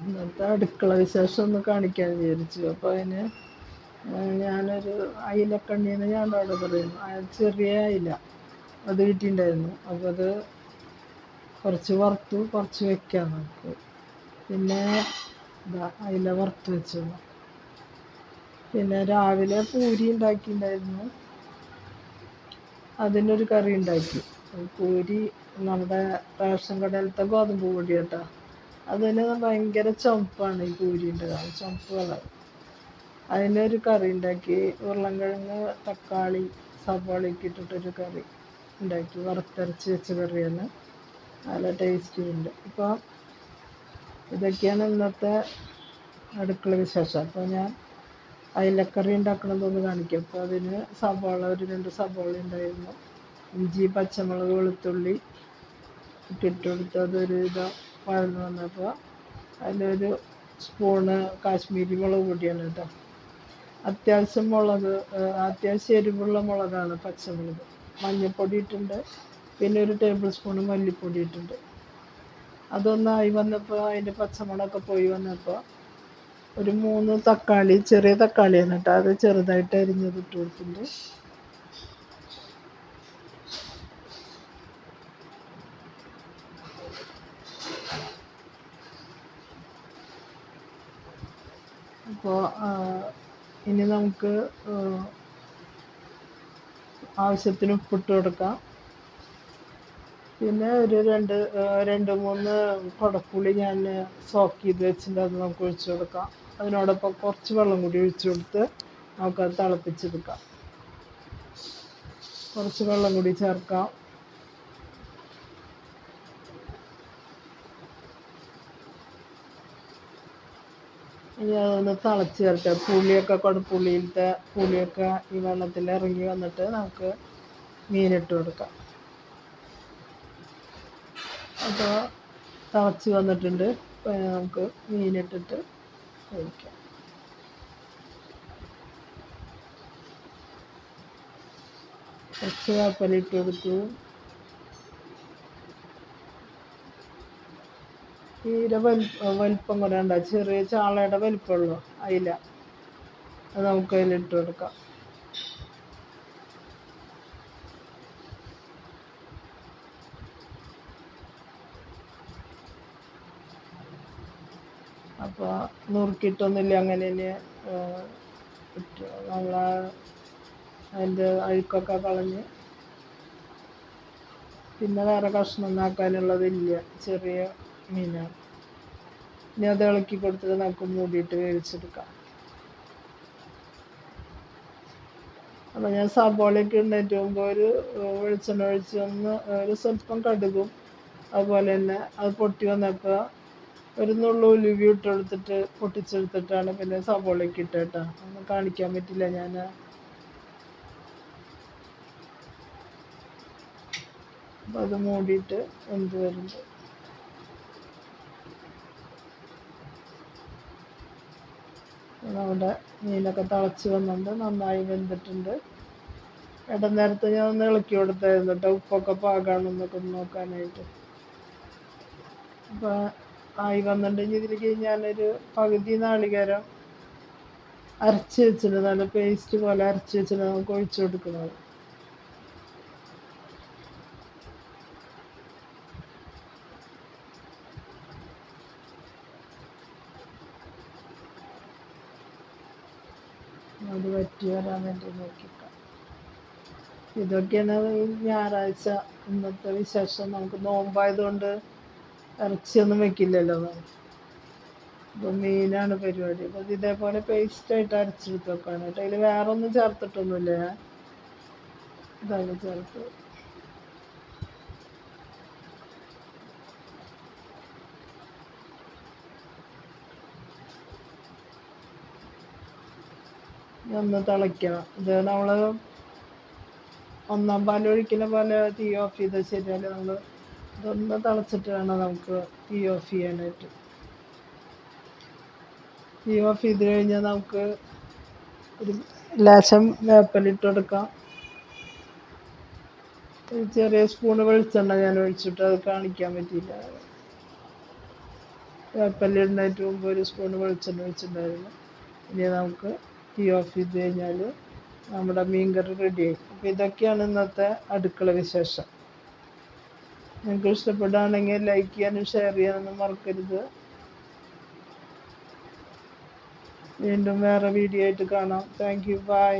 ഇന്നത്തെ അടുക്കള വിശേഷം ഒന്ന് കാണിക്കാൻ വിചാരിച്ചു. അപ്പോൾ അതിന് ഞാനൊരു അയിലക്കണ്ണീന്ന് ഞാൻ അവിടെ പറയുന്നു, ചെറിയ അയില അത് കിട്ടിയിട്ടുണ്ടായിരുന്നു. അപ്പോൾ അത് കുറച്ച് വറുത്തു, കുറച്ച് വെക്കാം നമുക്ക്. പിന്നെ അയില വറുത്ത് വെച്ചു. പിന്നെ രാവിലെ പൂരി ഉണ്ടാക്കിയിട്ടുണ്ടായിരുന്നു, അതിനൊരു കറി ഉണ്ടാക്കി. പൂരി നമ്മുടെ റേഷൻ കടയിലത്തെ ഗോതമ്പ് പൊടി കേട്ടോ. അതിന് ഭയങ്കര ചുമപ്പാണ് ഈ പൂരിൻ്റെ ചുമപ്പ് കളർ. അതിനൊരു കറി ഉണ്ടാക്കി, ഉരുളൻകിഴങ്ങ് തക്കാളി സവാളയൊക്കെ ഇട്ടിട്ടൊരു കറി ഉണ്ടാക്കി, വറുത്തരച്ച് വെച്ച കറിയാണ്, നല്ല ടേസ്റ്റും ഉണ്ട്. അപ്പോൾ ഇതൊക്കെയാണ് ഇന്നത്തെ അടുക്കള വിശേഷം. അപ്പോൾ ഞാൻ അയിലക്കറി ഉണ്ടാക്കണമെന്നൊന്ന് കാണിക്കാം. അപ്പോൾ അതിന് സവാള ഒരു 2 സവാള ഉണ്ടായിരുന്നു, ഇഞ്ചി പച്ചമുളക് വെളുത്തുള്ളി ഇട്ടിട്ട് കൊടുത്ത് അതൊരു വഴന്ന് വന്നപ്പോൾ അതിലൊരു സ്പൂണ് കാശ്മീരി മുളക് പൊടിയാണ് കേട്ടോ. അത്യാവശ്യം അത്യാവശ്യം എരിവുള്ള മുളകാണ്, പച്ചമുളക്. മഞ്ഞൾപ്പൊടി ഇട്ടിട്ടുണ്ട്, പിന്നെ ഒരു ടേബിൾ സ്പൂണ് മല്ലിപ്പൊടി ഇട്ടിട്ടുണ്ട്. അതൊന്നായി വന്നപ്പോൾ അതിൻ്റെ പച്ചമുളകൊക്കെ പോയി വന്നപ്പോൾ ഒരു 3 തക്കാളി, ചെറിയ തക്കാളിയാണ് കേട്ടോ, അത് ചെറുതായിട്ട് അരിഞ്ഞത് ഇട്ട് കൊടുത്തിട്ടുണ്ട്. അപ്പോൾ ഇനി നമുക്ക് ആവശ്യത്തിന് ഉപ്പിട്ട് കൊടുക്കാം. പിന്നെ ഒരു 2-3 കുടപ്പുളി ഞാൻ സോക്ക് ചെയ്ത് വെച്ചിട്ടുണ്ട്, അത് നമുക്ക് ഒഴിച്ചു കൊടുക്കാം. അതിനോടൊപ്പം കുറച്ച് വെള്ളം കൂടി ഒഴിച്ചു കൊടുത്ത് നമുക്കത് തിളപ്പിച്ചെടുക്കാം. കുറച്ച് വെള്ളം കൂടി ചേർക്കാം. ഇനി അതൊന്ന് തിളച്ച് ചേർക്കാം. കുടപ്പുളിയിലത്തെ പുളിയൊക്കെ ഈ വെള്ളത്തിൽ ഇറങ്ങി വന്നിട്ട് നമുക്ക് മീനിട്ട് കൊടുക്കാം. അപ്പോൾ തിളച്ച് വന്നിട്ടുണ്ട്, നമുക്ക് മീനിട്ടിട്ട് കഴിക്കാം. കുറച്ച് വേപ്പില ഇട്ട് കൊടുത്തു. തീരെ വലിപ്പം കുറയണ്ട, ചെറിയ ചാളയുടെ വലിപ്പമുള്ളൂ അയില, അത് നമുക്ക് അതിലിട്ട് കൊടുക്കാം. അപ്പോൾ നുറുക്കിയിട്ടൊന്നുമില്ല, അങ്ങനെ തന്നെ നമ്മൾ അതിൻ്റെ അഴുക്കൊക്കെ കളഞ്ഞ്. പിന്നെ വേറെ കഷ്ണം ഒന്നാക്കാനുള്ളതില്ല, ചെറിയ മീനാണ്. ഇനി അത് ഇളക്കി കൊടുത്തിട്ട് നമുക്ക് മൂടിയിട്ട് വേവിച്ചെടുക്കാം. അപ്പോൾ ഞാൻ സവാളയൊക്കെ ഉണ്ടായിട്ട് മുമ്പ് ഒരു വെളിച്ചെണ്ണ ഒഴിച്ച് ഒരു സ്വല്പം കടുകും, അതുപോലെ തന്നെ അത് പൊട്ടി വന്നപ്പോൾ ഒരു നുള്ളു ഉലുവ ഇട്ടെടുത്തിട്ട് പൊട്ടിച്ചെടുത്തിട്ടാണ് പിന്നെ സവാളയൊക്കെ ഇട്ടേട്ടാ. ഒന്നും കാണിക്കാൻ പറ്റില്ല ഞാൻ. അപ്പം അത് മൂടിയിട്ട് എന്ത് വരുന്നത്. നമ്മുടെ മീനൊക്കെ തിളച്ച് വന്നിട്ടുണ്ട്, നന്നായി വെന്തിട്ടുണ്ട്. ഇടനേരത്ത് ഞാൻ ഒന്ന് ഇളക്കി കൊടുത്തായിരുന്നു കേട്ടോ, ഉപ്പൊക്കെ പാകാണെന്നൊക്കെ ഒന്ന് നോക്കാനായിട്ട്. അപ്പോൾ ആയി വന്നിട്ടുണ്ടെങ്കിൽ ഇതിലേക്ക് ഞാനൊരു പകുതി നാളികേരം അരച്ച് വെച്ചിട്ടുണ്ട്, നല്ല പേസ്റ്റ് പോലെ അരച്ച് വെച്ചിട്ട് നമുക്ക് ഒഴിച്ചു കൊടുക്കുന്നത്. അത് വറ്റി വരാൻ വേണ്ടി നോക്കിക്കാം. ഇതൊക്കെയാണ് ഈ ഞായറാഴ്ച ഇന്നത്തെ വിശേഷം. നമുക്ക് നോമ്പായതുകൊണ്ട് ഇറച്ചിയൊന്നും വെക്കില്ലല്ലോ. അപ്പം മീനാണ് പരിപാടി. അപ്പം ഇതേപോലെ പേസ്റ്റായിട്ട് അരച്ചെടുത്ത് വെക്കാനായിട്ട്. അതിൽ വേറെ ഒന്നും ചേർത്തിട്ടൊന്നുമില്ല, ഇതാണ് ചേർത്ത്. ഒന്ന് തിളയ്ക്കണം. ഇത് നമ്മൾ ഒന്നാം പാൽ ഒഴിക്കുന്ന പോലെ തീ ഓഫ് ചെയ്ത് ശരിയാൽ നമ്മൾ ഇതൊന്ന് തിളച്ചിട്ട് വേണം നമുക്ക് തീ ഓഫ് ചെയ്യാനായിട്ട്. തീ ഓഫ് ചെയ്ത് കഴിഞ്ഞാൽ നമുക്ക് ഒരു ലേശം വേപ്പിലിട്ട് കൊടുക്കാം. ഒരു ചെറിയ സ്പൂണ് വെളിച്ചെണ്ണ ഞാൻ ഒഴിച്ചിട്ട്, അത് കാണിക്കാൻ പറ്റിയില്ല. വേപ്പല്ല ഇടുന്നതിന് മുമ്പ് ഒരു സ്പൂൺ വെളിച്ചെണ്ണ ഒഴിച്ചിട്ടുണ്ടായിരുന്നു. ഇനി നമുക്ക് തീ ഓഫ് ചെയ്ത് കഴിഞ്ഞാൽ നമ്മുടെ മീൻകറി റെഡിയായി. അപ്പോൾ ഇതൊക്കെയാണ് ഇന്നത്തെ അടുക്കള വിശേഷം. നിങ്ങൾക്ക് ഇഷ്ടപ്പെടുകയാണെങ്കിൽ ലൈക്ക് ചെയ്യാനും ഷെയർ ചെയ്യാനൊന്നും മറക്കരുത്. വീണ്ടും വേറെ വീഡിയോ ആയിട്ട് കാണാം. Thank you. ബൈ.